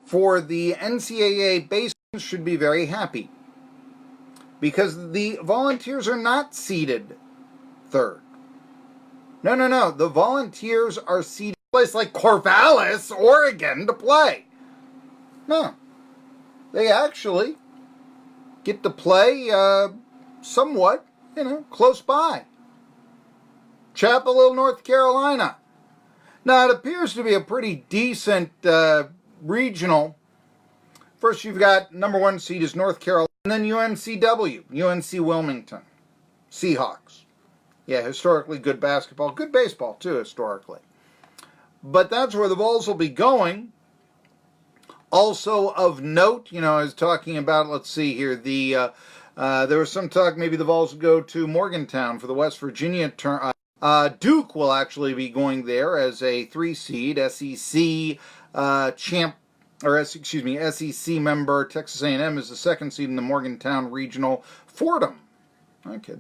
for the NCAA base should be very happy because the Volunteers are not seeded third. No. The Volunteers are seeded in a place like Corvallis, Oregon, to play. No. They actually get to play somewhat, close by. Chapel Hill, North Carolina. Now, it appears to be a pretty decent regional. First, you've got number one seed is North Carolina, and then UNCW, UNC Wilmington, Seahawks. Yeah, historically good basketball, good baseball too, historically. But that's where the Vols will be going. Also of note, I was talking about, let's see here, there was some talk maybe the Vols would go to Morgantown for the West Virginia turn. Duke will actually be going there as a 3 seed, SEC SEC member. Texas A&M is the 2nd seed in the Morgantown Regional. Fordham. Okay,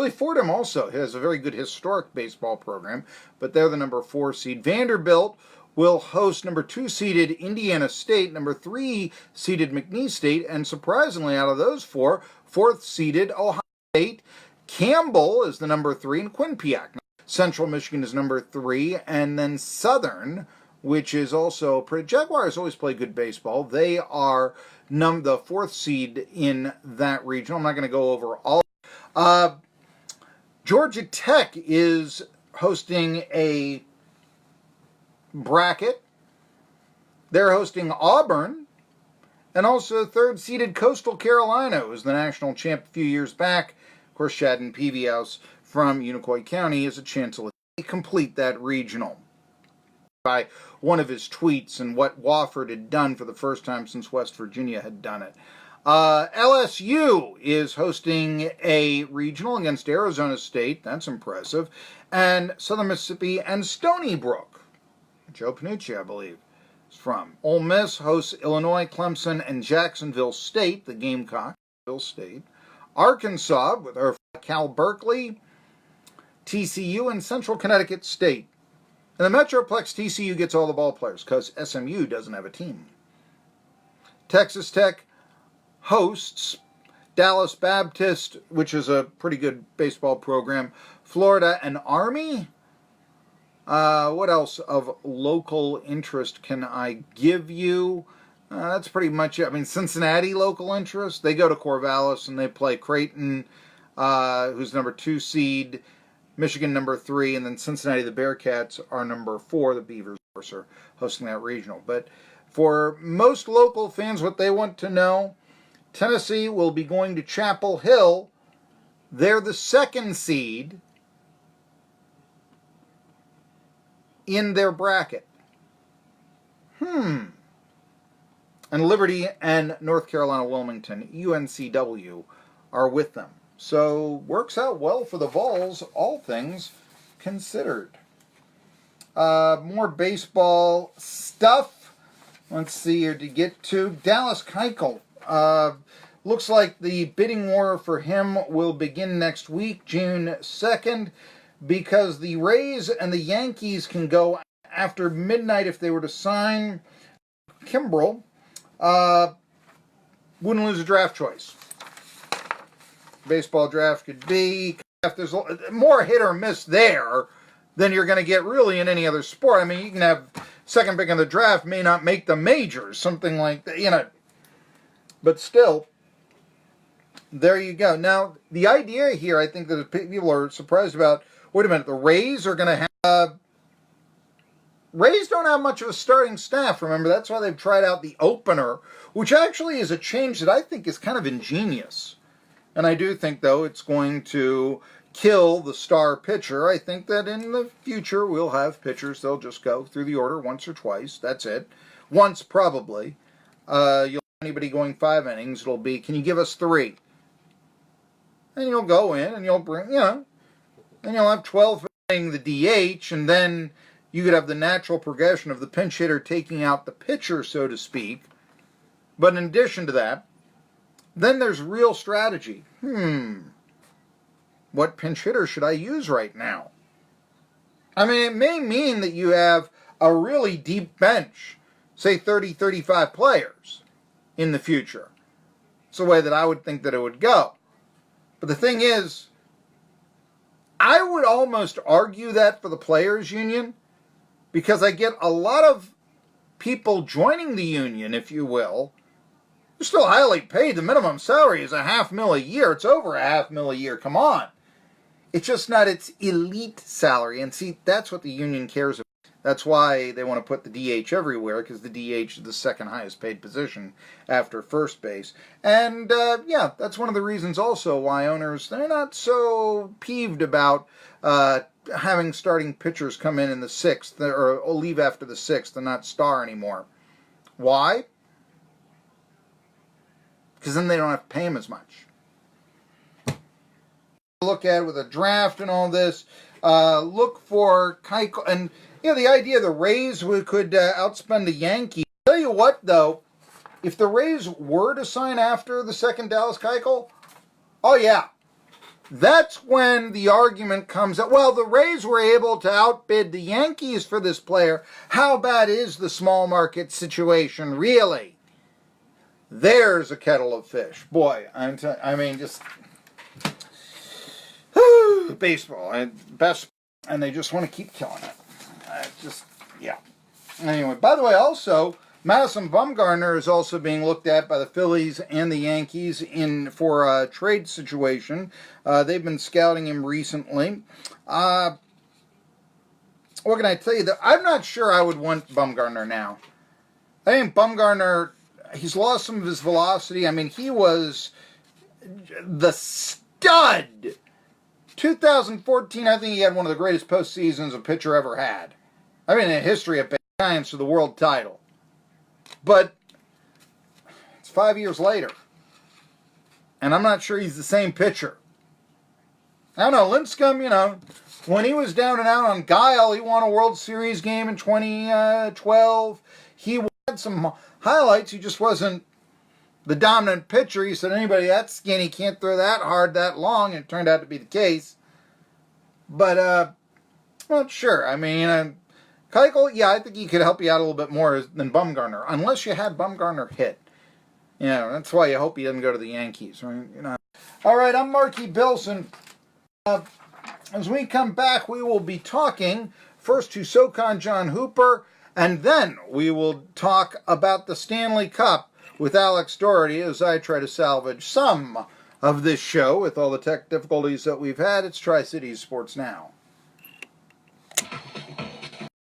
Fordham also has a very good historic baseball program, but they're the number 4 seed. Vanderbilt will host number 2 seeded Indiana State, number 3 seeded McNeese State, and surprisingly, out of those 4, 4th seeded Ohio State. Campbell is the number 3, and Quinnipiac. Central Michigan is number 3, and then Southern, which is also pretty. Jaguars always play good baseball. They are the 4th seed in that region. I'm not going to go over all. Georgia Tech is hosting a bracket. They're hosting Auburn, and also 3rd-seeded Coastal Carolina, who was the national champ a few years back. Of course, Shadden Peavyhouse from Unicoi County is a chance to complete that regional by one of his tweets and what Wofford had done for the first time since West Virginia had done it. LSU is hosting a regional against Arizona State. That's impressive. And Southern Mississippi and Stony Brook. Joe Panucci, I believe, is from. Ole Miss hosts Illinois, Clemson, and Jacksonville State, the Gamecocks. State. Arkansas with our Cal Berkeley, TCU, and Central Connecticut State. In the Metroplex, TCU gets all the ball players because SMU doesn't have a team. Texas Tech hosts Dallas Baptist, which is a pretty good baseball program. Florida and Army. What else of local interest can I give you? That's pretty much it. I mean, Cincinnati local interest. They go to Corvallis and they play Creighton, who's number 2 seed. Michigan number 3, and then Cincinnati, the Bearcats, are number 4. The Beavers, of course, are hosting that regional. But for most local fans, what they want to know, Tennessee will be going to Chapel Hill. They're the 2nd seed in their bracket. And Liberty and North Carolina Wilmington, UNCW, are with them. So, works out well for the Vols, all things considered. More baseball stuff. Let's see here to get to. Dallas Keuchel. Looks like the bidding war for him will begin next week, June 2nd, because the Rays and the Yankees can go after midnight if they were to sign Kimbrel. Wouldn't lose a draft choice. Baseball draft could be, if there's more hit or miss there than you're going to get really in any other sport. I mean, you can have second pick in the draft may not make the majors, something like that, But still, there you go. Now, the idea here, I think that people are surprised about, wait a minute, the Rays are going to have, Rays don't have much of a starting staff, remember? That's why they've tried out the opener, which actually is a change that I think is kind of ingenious. And I do think, though, it's going to kill the star pitcher. I think that in the future we'll have pitchers, they'll just go through the order once or twice. That's it. Once, probably. You'll have anybody going 5 innings. It'll be, can you give us 3? And you'll go in and you'll bring, and you'll have 12 hitting the DH, and then you could have the natural progression of the pinch hitter taking out the pitcher, so to speak. But in addition to that, then there's real strategy. What pinch hitter should I use right now? I mean, it may mean that you have a really deep bench. say 30, 35 players in the future. It's the way that I would think that it would go. But the thing is, I would almost argue that for the players' union, because I get a lot of people joining the union, if you will. They're still highly paid. The minimum salary is $500,000 a year. It's over $500,000 a year. Come on. It's just not its elite salary. And see, that's what the union cares about. That's why they want to put the DH everywhere, because the DH is the second highest paid position after first base. And, yeah, that's one of the reasons also why owners, they're not so peeved about having starting pitchers come in the sixth, or leave after the sixth and not star anymore. Why? Because then they don't have to pay him as much. Look at it with a draft and all this. Look for Keuchel, and the idea the Rays could outspend the Yankees. Tell you what, though, if the Rays were to sign after the second Dallas Keuchel, oh yeah, that's when the argument comes up. Well, the Rays were able to outbid the Yankees for this player. How bad is the small market situation, really? There's a kettle of fish. Boy, I mean, just baseball, best, and they just want to keep killing it. Yeah. Anyway, by the way, also, Madison Bumgarner is also being looked at by the Phillies and the Yankees for a trade situation. They've been scouting him recently. What can I tell you? I'm not sure I would want Bumgarner now. I think Bumgarner, he's lost some of his velocity. I mean, he was the stud. 2014, I think he had one of the greatest postseasons a pitcher ever had. I mean, in the history of Giants for the world title. But it's 5 years later. And I'm not sure he's the same pitcher. I don't know, Lincecum, when he was down and out on Guile, he won a World Series game in 2012. He had some highlights. He just wasn't the dominant pitcher. He said anybody that skinny can't throw that hard that long, and it turned out to be the case. But, I'm not sure. I mean, Keuchel, yeah, I think he could help you out a little bit more than Bumgarner, unless you had Bumgarner hit. That's why you hope he doesn't go to the Yankees, right? All right, I'm Marky Bilson. As we come back, we will be talking first to SoCon John Hooper, and then we will talk about the Stanley Cup with Alex Doherty as I try to salvage some of this show with all the tech difficulties that we've had. It's Tri-Cities Sports Now.